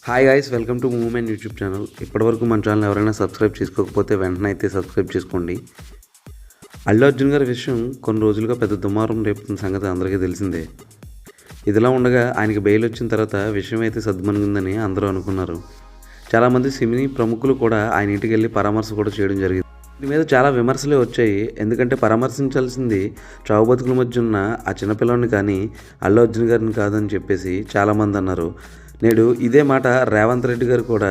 Hi guys, welcome to moment YouTube channel. ఇప్పటివరకు మన channel ఎవరైనా సబ్స్క్రైబ్ చేసుకోకపోతే వెంటనే అయితే సబ్స్క్రైబ్ చేసుకోండి. అల్లు అర్జున్ గారి విషయం కొన్ని రోజులుగా పెద్ద దుమారం రేపుతున్న సంగతి అందరికీ తెలిసిందే. ఇదిలా ఉండగా ఆయనకి బెయిల్ వచ్చిన తర్వాత విషయం అయితే సద్దుమణిగిందని అందరూ అనుకున్నారు. చాలామంది సినీ ప్రముఖులు కూడా ఆయన ఇంటికి వెళ్ళి పరామర్శ కూడా చేయడం జరిగింది. దీని మీద చాలా విమర్శలే వచ్చాయి. ఎందుకంటే పరామర్శించాల్సింది చావు బతుకుల మధ్య ఉన్న ఆ చిన్నపిల్లని కానీ అల్లు అర్జున్ గారిని కాదని చెప్పేసి చాలామంది అన్నారు. నేడు ఇదే మాట రేవంత్ రెడ్డి గారు కూడా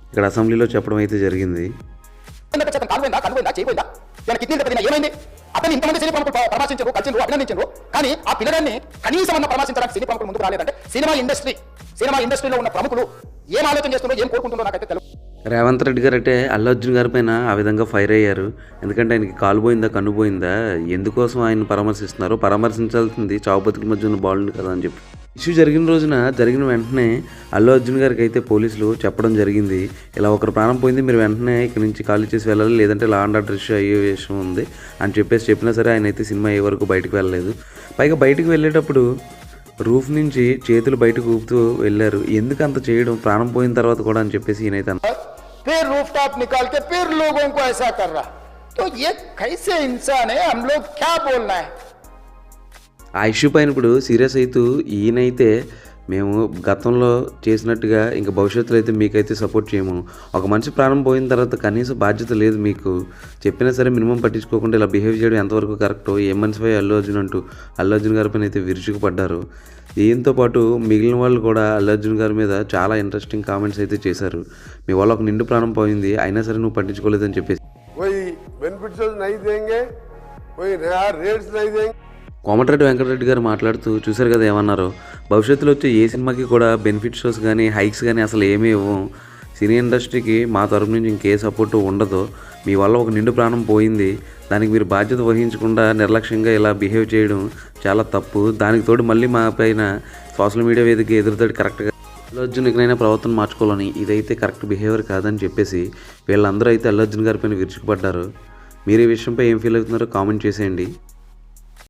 ఇక్కడ అసెంబ్లీలో చెప్పడం అయితే జరిగింది. అతను ఇంతమంది సినీ ప్రముఖులు పరామర్శించారు, కలిసిండ్రు, అభినందించారు. కానీ ఆ పిల్లగాన్ని కనీసం పరామర్శించడానికి సినీ ప్రముఖులు ముందుకు రాలేదంటే సినిమా ఇండస్ట్రీలో ఉన్న ప్రముఖులు ఏం ఆలోచన చేస్తున్నారో, ఏం కోరుకుంటున్నారో నాకైతే తెలుసు. రేవంత్ రెడ్డి గారు అంటే అల్లు అర్జున్ గారి పైన ఆ విధంగా ఫైర్ అయ్యారు. ఎందుకంటే ఆయనకి కాలు పోయిందా, కన్ను పోయిందా, ఎందుకోసం ఆయన పరామర్శిస్తున్నారు, పరామర్శించాల్సింది చావు బతుకుల మధ్య ఉన్న బాలుని కదా అని చెప్పి ఇష్యూ జరిగిన వెంటనే అల్లు అర్జున్ గారికి అయితే పోలీసులు చెప్పడం జరిగింది. ఇలా ఒకరు ప్రాణం పోయింది, మీరు వెంటనే ఇక్కడ నుంచి ఖాళీ చేసి వెళ్ళాలి, లేదంటే లా అండ్ ఆర్డర్ ఇష్యూ అయ్యే విషయం ఉంది అని చెప్పినా సరే ఆయన అయితే సినిమా అయ్యే వరకు బయటకు వెళ్ళలేదు. పైగా బయటకు వెళ్ళేటప్పుడు రూఫ్ నుంచి చేతులు బయటకు ఊపుతూ వెళ్ళారు. ఎందుకు అంత చేయడం, ప్రాణం పోయిన తర్వాత కూడా అని చెప్పేసి ఈయనైతే फिर रूफटॉप निकाल के फिर लोगों को ऐसा कर रहा, तो ये कैसे इंसान है, हम लोग क्या बोलना है. ఆ ఇష్యూ పైన ఇప్పుడు సీరియస్ అవుతూ ఈయనైతే మేము గతంలో చేసినట్టుగా ఇంకా భవిష్యత్తులో అయితే మీకైతే సపోర్ట్ చేయము. ఒక మనిషి ప్రాణం పోయిన తర్వాత కనీసం బాధ్యత లేదు మీకు, చెప్పినా సరే మినిమం పట్టించుకోకుండా ఇలా బిహేవ్ చేయడం ఎంతవరకు కరెక్టో, ఏ మనిషిపై అల్లు అర్జున్ గారి పైన అయితే విరుచుకుపడ్డారు. దీంతో పాటు మిగిలిన వాళ్ళు కూడా అల్లు అర్జున్ గారి మీద చాలా ఇంట్రెస్టింగ్ కామెంట్స్ అయితే చేశారు. మీ వల్ల ఒక నిండు ప్రాణం పోయింది, అయినా సరే నువ్వు పట్టించుకోలేదని చెప్పేసి కోమటిరెడ్డి వెంకటరెడ్డి గారు మాట్లాడుతూ చూశారు కదా ఏమన్నారు, భవిష్యత్తులో వచ్చే ఏ సినిమాకి కూడా బెనిఫిట్ షోస్ కానీ హైక్స్ కానీ అసలు ఏమీ ఇవ్వం, సినీ ఇండస్ట్రీకి మా తరపు నుంచి ఇంకే సపోర్టు ఉండదు, మీ వల్ల ఒక నిండు ప్రాణం పోయింది, దానికి మీరు బాధ్యత వహించకుండా నిర్లక్ష్యంగా ఇలా బిహేవ్ చేయడం చాలా తప్పు, దానికి తోడు మళ్ళీ మా పైన సోషల్ మీడియా వేదిక ఎదురుతాడు కరెక్ట్గా అల్లు అర్జున్ ఎక్కడైనా ప్రవర్తన మార్చుకోవాలని, ఇదైతే కరెక్ట్ బిహేవియర్ కాదని చెప్పేసి వీళ్ళందరూ అయితే అల్లు అర్జున్ గారి పైన విరుచుకుపడ్డారు. మీరు ఈ విషయంపై ఏం ఫీల్ అవుతున్నారో కామెంట్ చేసేయండి.